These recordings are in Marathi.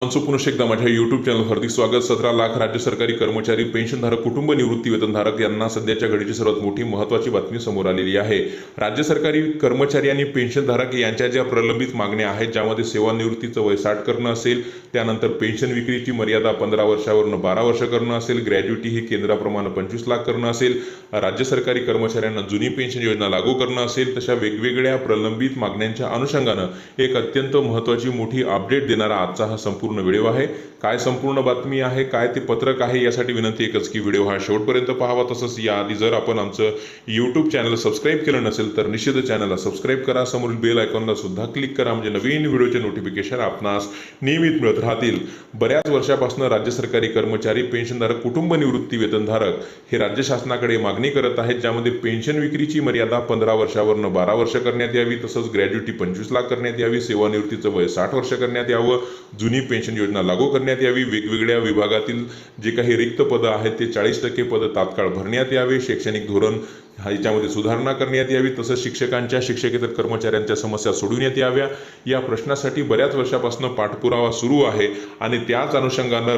पुनश्च एकदा माझ्या यूट्यूब चॅनल हार्दिक स्वागत। 17 लाख राज्य सरकारी कर्मचारी पेन्शनधारक कुटुंब निवृत्ती वेतनधारक यांना सध्याच्या घडीची सर्वात मोठी महत्त्वाची बातमी समोर आलेली आहे। राज्य सरकारी कर्मचारी आणि पेन्शनधारक यांच्या ज्या प्रलंबित मागण्या आहेत, ज्यामध्ये सेवानिवृत्तीचं वय 60 करणं असेल, त्यानंतर पेन्शन विक्रीची मर्यादा 15 वर्षावरून 12 वर्ष करणं असेल, ग्रॅज्युटी ही केंद्राप्रमाणे 25 लाख करणं असेल, राज्य सरकारी कर्मचाऱ्यांना जुनी पेन्शन योजना लागू करणं असेल, तशा वेगवेगळ्या प्रलंबित मागण्यांच्या अनुषंगानं एक अत्यंत महत्त्वाची मोठी अपडेट देणारा आजचा हा संपूर्ण व्हिडिओ आहे। काय संपूर्ण बातमी आहे, काय ते पत्रक आहे, यासाठी विनंती एकच की व्हिडिओ हा शेवटपर्यंत पाहावा। तसंच याआधी जर आपण आमचं यूट्यूब चॅनल सबस्क्राईब केलं नसेल तर निश्चित चॅनलला सबस्क्राईब करा, समोरील बेल आयकॉनला सुद्धा क्लिक करा, म्हणजे नवीन व्हिडिओचे नोटिफिकेशन आपणास नियमित मिळत राहतील। बऱ्याच वर्षापासून राज्य सरकारी कर्मचारी पेन्शनधारक कुटुंब निवृत्ती वेतनधारक हे राज्य शासनाकडे मागणी करत आहेत, ज्यामध्ये पेन्शन विक्रीची मर्यादा 15 वर्षावरून 12 वर्ष करण्यात यावी, तसंच ग्रॅज्युटी 25 लाख करण्यात यावी, सेवानिवृत्तीचं वय 60 वर्ष करण्यात यावं, जुनी पेन्शन योजना लागू करण्यात यावी, वेगवेगळ्या विभागातील जे काही रिक्त पदं आहेत ते 40% पदं तात्काळ भरण्यात यावे, शैक्षणिक धोरण ह्याच्यामध्ये सुधारणा करण्यात यावी, तसंच शिक्षकांच्या शिक्षकेतर कर्मचाऱ्यांच्या समस्या सोडविण्यात याव्या। या प्रश्नासाठी बऱ्याच वर्षापासून पाठपुरावा सुरू आहे आणि त्याच अनुषंगानं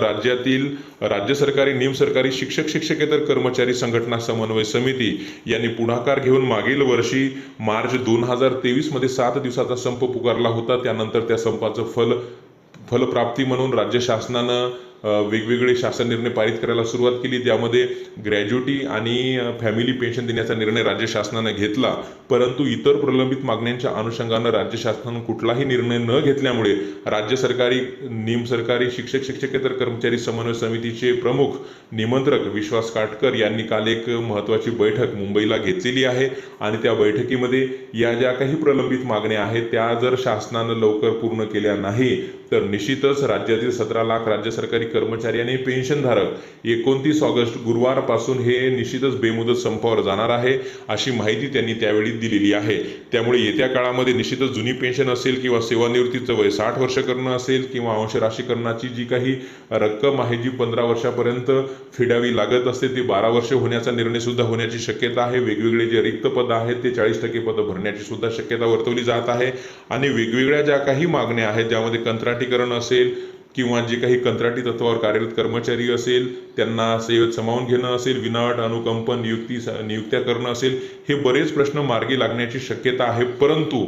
राज्य सरकारी निमसरकारी शिक्षकेतर कर्मचारी संघटना समन्वय समिती यांनी पुढाकार घेऊन मागील वर्षी मार्च 2023 मध्ये 7 दिवसाचा संप पुकारला होता। त्यानंतर त्या संपाचं फलप्राप्ती म्हणून राज्य शासनानं वेगवेगळे शासन निर्णय पारित करायला सुरुवात केली। त्यामध्ये ग्रॅज्युटी आणि फॅमिली पेन्शन देण्याचा निर्णय राज्य शासनाने घेतला, परंतु इतर प्रलंबित मागण्यांच्या अनुषंगानं राज्य शासनानं कुठलाही निर्णय न घेतल्यामुळे राज्य सरकारी निमसरकारी शिक्षकेतर कर्मचारी समन्वय समितीचे प्रमुख निमंत्रक विश्वास काटकर यांनी काल एक महत्त्वाची बैठक मुंबईला घेतलेली आहे आणि त्या बैठकीमध्ये या ज्या काही प्रलंबित मागण्या आहेत त्या जर शासनानं लवकर पूर्ण केल्या नाही तर निश्चितच राज्यातील 17 लाख राज्य सरकारी कर्मचारी आणि पेन्शनधारक 29 ऑगस्ट गुरुवारपासून हे निश्चितच बेमुदत संपावर जाणार आहे, अशी माहिती त्यांनी त्यावेळी दिलेली आहे। त्यामुळे येत्या काळामध्ये निश्चितच जुनी पेन्शन असेल किंवा सेवानिवृत्तीचं वय 60 वर्ष करणं असेल किंवा अंश राशीकरणाची जी काही रक्कम आहे जी 15 वर्षापर्यंत फेडावी लागत असते ती 12 वर्ष होण्याचा निर्णय सुद्धा होण्याची शक्यता आहे। वेगवेगळे जे रिक्त पदं आहेत ते 40% पदं भरण्याची सुद्धा शक्यता वर्तवली जात आहे आणि वेगवेगळ्या ज्या काही मागण्या आहेत ज्यामध्ये कंत्राटीकरण असेल किंवा जे काही कंत्राटी तत्वावर कार्यरत कर्मचारी असेल त्यांना सेवेत सामावून घेणं असेल, विनाअट अनुकंपन नियुक्त्या करणं असेल, हे बरेच प्रश्न मार्गी लागण्याची शक्यता आहे। परंतु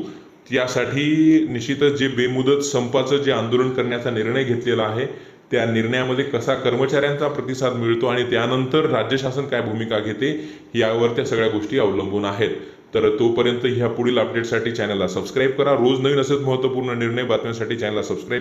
यासाठी निश्चितच जे बेमुदत संपाचं जे आंदोलन करण्याचा निर्णय घेतलेला आहे त्या निर्णयामध्ये कसा कर्मचाऱ्यांचा प्रतिसाद मिळतो आणि त्यानंतर राज्य शासन काय भूमिका घेते यावर त्या सगळ्या गोष्टी अवलंबून आहेत। तर तोपर्यंत ह्या पुढील अपडेटसाठी चॅनलला सबस्क्राईब करा। रोज नवीन असेच महत्त्वपूर्ण निर्णय बातम्यांसाठी चॅनलला सबस्क्राईब